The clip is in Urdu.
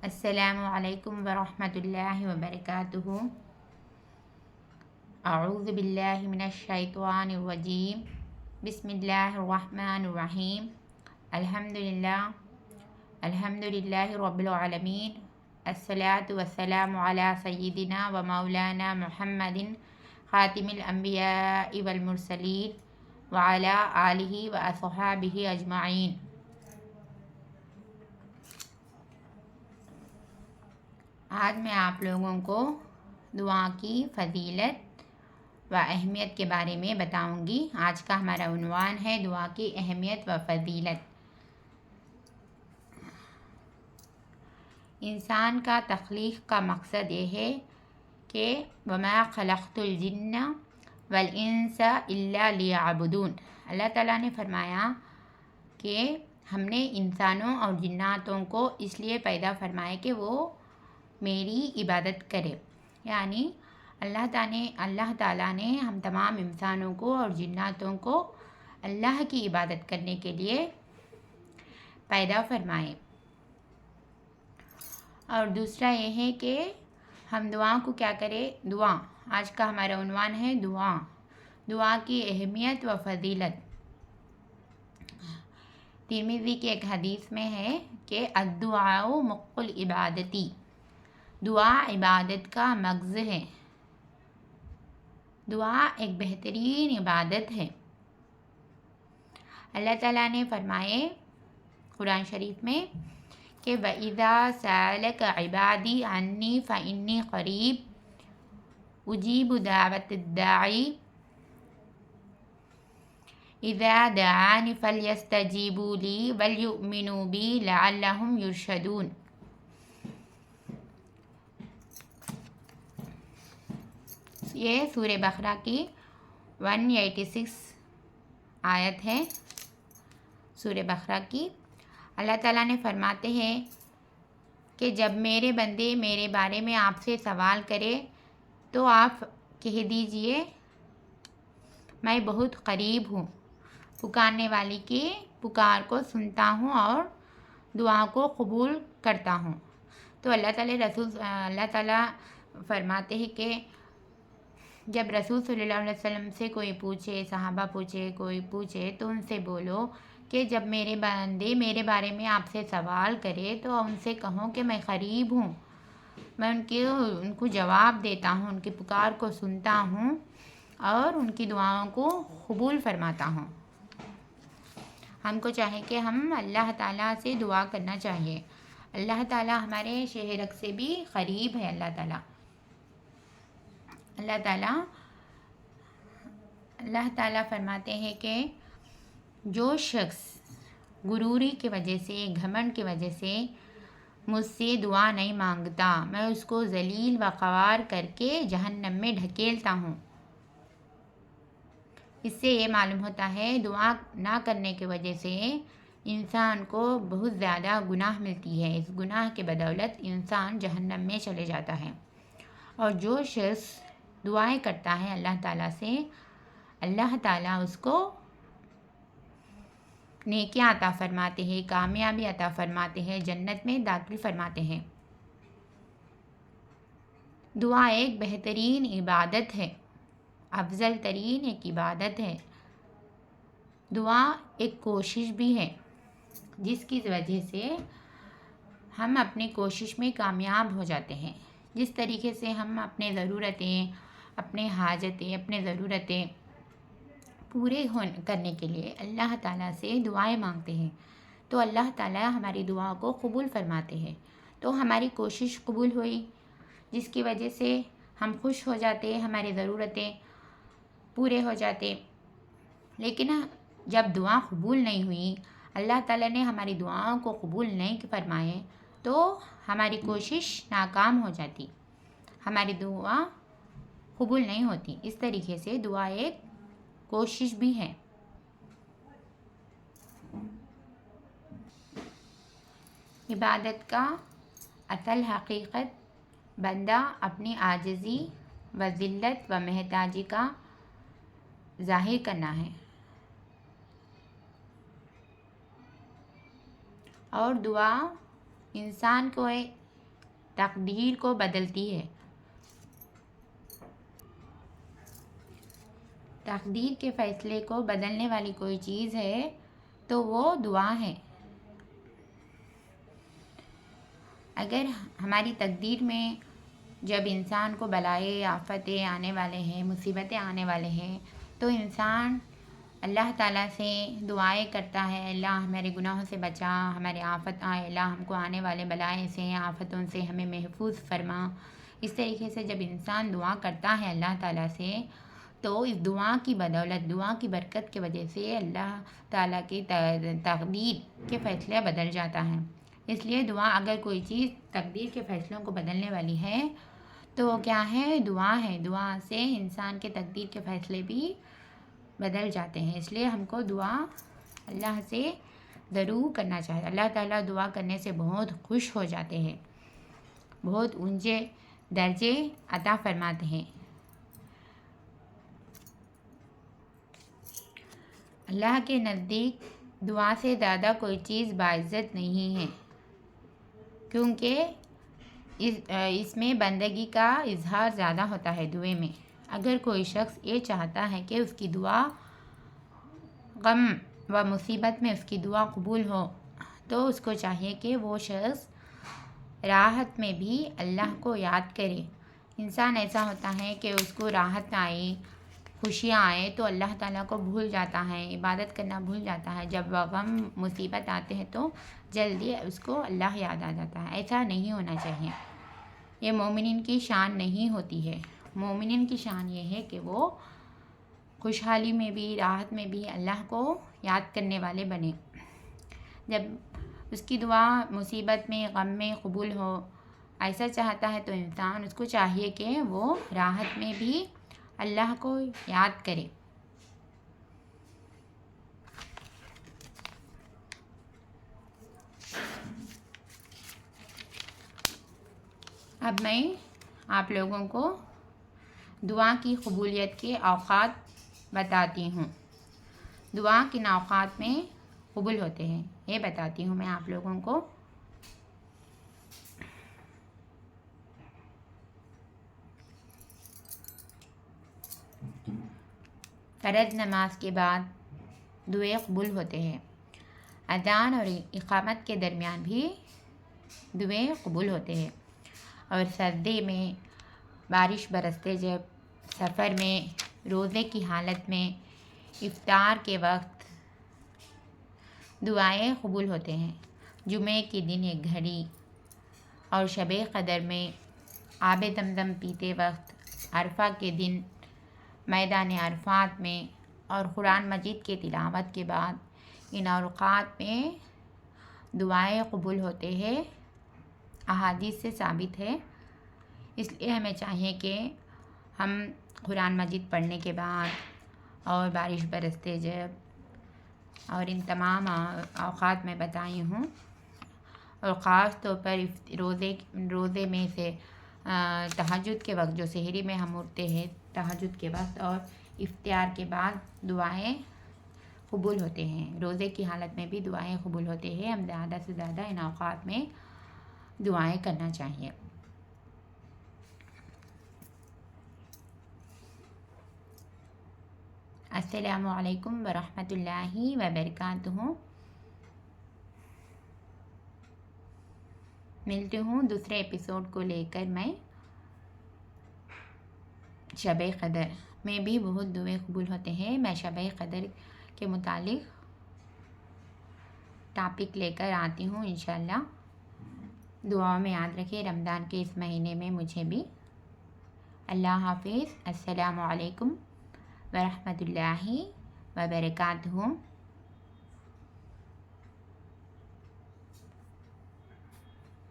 السلام علیکم ورحمۃ اللہ وبرکاتہ۔ اعوذ باللہ من الشیطان الرجیم، بسم اللہ الرحمن الرحیم۔ الحمد للہ رب العالمین، الصلاۃ والسلام علی سیدنا و مولانا محمد خاتم الانبیاء والمرسلین وعلی آلہ و اصحابہ اجمعین۔ آج میں آپ لوگوں کو دعا کی فضیلت و اہمیت کے بارے میں بتاؤں گی۔ آج کا ہمارا عنوان ہے دعا کی اہمیت و فضیلت۔ انسان کا تخلیق کا مقصد یہ ہے کہ وَمَا خَلَقْتُ الْجِنَّ وَالْإِنسَ إِلَّا لِيَعْبُدُونَ۔ اللہ تعالیٰ نے فرمایا کہ ہم نے انسانوں اور جناتوں کو اس لیے پیدا فرمایا کہ وہ میری عبادت کرے، یعنی اللہ تعالیٰ نے ہم تمام انسانوں کو اور جناتوں کو اللہ کی عبادت کرنے کے لیے پیدا فرمائے۔ اور دوسرا یہ ہے کہ ہم دعا کو کیا کریں؟ دعا، آج کا ہمارا عنوان ہے دعا کی اہمیت و فضیلت۔ ترمذی کی ایک حدیث میں ہے کہ الدعاء مخ العبادتی، دعا عبادت کا مغز ہے۔ دعا ایک بہترین عبادت ہے۔ اللہ تعالیٰ نے فرمائے قرآن شریف میں کہ وَإِذَا سَأَلَكَ عِبَادِي عَنِّي فَإِنِّي قَرِيبٌ أُجِيبُ دَعْوَةَ الدَّاعِ إِذَا دَعَانِ فَلْيَسْتَجِيبُوا لِي وَلْيُؤْمِنُوا بِي لَعَلَّهُمْ يُرْشَدُونَ۔ یہ سورہ بقرہ کی 186 آیت ہے، سورہ بقرہ کی۔ اللہ تعالیٰ نے فرماتے ہیں کہ جب میرے بندے میرے بارے میں آپ سے سوال کرے تو آپ کہہ دیجئے میں بہت قریب ہوں، پکارنے والی کی پکار کو سنتا ہوں اور دعا کو قبول کرتا ہوں۔ تو اللہ تعالیٰ فرماتے ہیں کہ جب رسول صلی اللہ علیہ وسلم سے کوئی پوچھے، صحابہ کوئی پوچھے تو ان سے بولو کہ جب میرے بندے میرے بارے میں آپ سے سوال کرے تو ان سے کہو کہ میں قریب ہوں، میں ان کو جواب دیتا ہوں، ان کی پکار کو سنتا ہوں اور ان کی دعاؤں کو قبول فرماتا ہوں۔ ہم کو چاہے کہ ہم اللہ تعالیٰ سے دعا کرنا چاہیے۔ اللہ تعالیٰ ہمارے شہرک سے بھی قریب ہے۔ اللہ تعالیٰ فرماتے ہیں کہ جو شخص غروری کی وجہ سے، گھمنڈ کی وجہ سے مجھ سے دعا نہیں مانگتا، میں اس کو ذلیل و خوار کر کے جہنم میں ڈھکیلتا ہوں۔ اس سے یہ معلوم ہوتا ہے دعا نہ کرنے کی وجہ سے انسان کو بہت زیادہ گناہ ملتی ہے۔ اس گناہ کے بدولت انسان جہنم میں چلے جاتا ہے۔ اور جو شخص دعائیں کرتا ہے اللہ تعالیٰ سے، اللہ تعالیٰ اس کو نیکیاں عطا فرماتے ہیں، کامیابی عطا فرماتے ہیں، جنت میں داخل فرماتے ہیں۔ دعا ایک بہترین عبادت ہے، افضل ترین ایک عبادت ہے۔ دعا ایک کوشش بھی ہے جس کی وجہ سے ہم اپنی کوشش میں کامیاب ہو جاتے ہیں۔ جس طریقے سے ہم اپنے ضرورتیں، اپنے حاجتیں، اپنے ضرورتیں پورے کرنے کے لیے اللہ تعالیٰ سے دعائیں مانگتے ہیں تو اللہ تعالیٰ ہماری دعا کو قبول فرماتے ہیں۔ تو ہماری کوشش قبول ہوئی جس کی وجہ سے ہم خوش ہو جاتے، ہماری ضرورتیں پورے ہو جاتے۔ لیکن جب دعا قبول نہیں ہوئی، اللہ تعالیٰ نے ہماری دعاؤں کو قبول نہیں فرمائے تو ہماری کوشش ناکام ہو جاتی، ہماری دعا قبول نہیں ہوتی۔ اس طریقے سے دعا ایک کوشش بھی ہے۔ عبادت کا اصل حقیقت بندہ اپنی عاجزی و ذلت و محتاجی کا ظاہر کرنا ہے، اور دعا انسان کو تقدیر کو بدلتی ہے۔ تقدیر کے فیصلے کو بدلنے والی کوئی چیز ہے تو وہ دعا ہے۔ اگر ہماری تقدیر میں جب انسان کو بلائے آفتیں آنے والے ہیں، مصیبتیں آنے والے ہیں، تو انسان اللہ تعالیٰ سے دعائیں کرتا ہے، اللہ ہمارے گناہوں سے بچا، ہمارے آفت آئے، اللہ ہم کو آنے والے بلائیں سے، آفتوں سے ہمیں محفوظ فرما۔ اس طریقے سے جب انسان دعا کرتا ہے اللہ تعالیٰ سے، تو اس دعا کی بدولت، دعا کی برکت کی وجہ سے اللہ تعالیٰ کی تقدیر کے فیصلے بدل جاتا ہے۔ اس لیے دعا، اگر کوئی چیز تقدیر کے فیصلوں کو بدلنے والی ہے تو وہ کیا ہے؟ دعا ہے۔ دعا سے انسان کے تقدیر کے فیصلے بھی بدل جاتے ہیں۔ اس لیے ہم کو دعا اللہ سے ضرور کرنا چاہیے۔ اللہ تعالیٰ دعا کرنے سے بہت خوش ہو جاتے ہیں، بہت اونچے درجے عطا فرماتے ہیں۔ اللہ کے نزدیک دعا سے زیادہ کوئی چیز باعزت نہیں ہے، کیونکہ اس میں بندگی کا اظہار زیادہ ہوتا ہے دعائیں میں۔ اگر کوئی شخص یہ چاہتا ہے کہ اس کی دعا غم و مصیبت میں اس کی دعا قبول ہو، تو اس کو چاہیے کہ وہ شخص راحت میں بھی اللہ کو یاد کرے۔ انسان ایسا ہوتا ہے کہ اس کو راحت آئے، خوشیاں آئے تو اللہ تعالیٰ کو بھول جاتا ہے، عبادت کرنا بھول جاتا ہے۔ جب غم مصیبت آتے ہیں تو جلدی اس کو اللہ یاد آ جاتا ہے۔ ایسا نہیں ہونا چاہیے، یہ مومنین کی شان نہیں ہوتی ہے۔ مومنین کی شان یہ ہے کہ وہ خوشحالی میں بھی، راحت میں بھی اللہ کو یاد کرنے والے بنے۔ جب اس کی دعا مصیبت میں، غم میں قبول ہو، ایسا چاہتا ہے تو انسان اس کو چاہیے کہ وہ راحت میں بھی اللہ کو یاد کرے۔ اب میں آپ لوگوں کو دعا کی قبولیت کے اوقات بتاتی ہوں۔ دعا کن اوقات میں قبول ہوتے ہیں یہ بتاتی ہوں میں آپ لوگوں کو۔ فرض نماز کے بعد دعائیں قبول ہوتے ہیں۔ اذان اور اقامت کے درمیان بھی دعائیں قبول ہوتے ہیں۔ اور سردی میں، بارش برستے جب، سفر میں، روزے کی حالت میں، افطار کے وقت دعائیں قبول ہوتے ہیں۔ جمعے کے دن ایک گھڑی اور شب قدر میں، آب زمزم پیتے وقت، عرفہ کے دن میدان عرفات میں، اور قرآن مجید کے تلاوت کے بعد ان اوقات میں دعائیں قبول ہوتے ہیں، احادیث سے ثابت ہے۔ اس لیے ہمیں چاہیے کہ ہم قرآن مجید پڑھنے کے بعد اور بارش برستے جب اور ان تمام اوقات میں بتائی ہوں، اور خاص طور پر روزے میں سے تہجد کے وقت، جو سحری میں ہم اٹھتے ہیں تہجد کے وقت، اور افطار کے بعد دعائیں قبول ہوتے ہیں۔ روزے کی حالت میں بھی دعائیں قبول ہوتے ہیں۔ ہم زیادہ سے زیادہ ان اوقات میں دعائیں کرنا چاہیے۔ السلام علیکم ورحمۃ اللہ وبرکاتہ۔ ملتی ہوں دوسرے ایپیسوڈ کو لے کر میں۔ شب قدر میں بھی بہت دعائیں قبول ہوتے ہیں۔ میں شب قدر کے متعلق ٹاپک لے کر آتی ہوں انشاءاللہ۔ دعاؤں میں یاد رکھیں رمضان کے اس مہینے میں مجھے بھی۔ اللہ حافظ۔ السلام علیکم ورحمۃ اللہ وبرکاتہ۔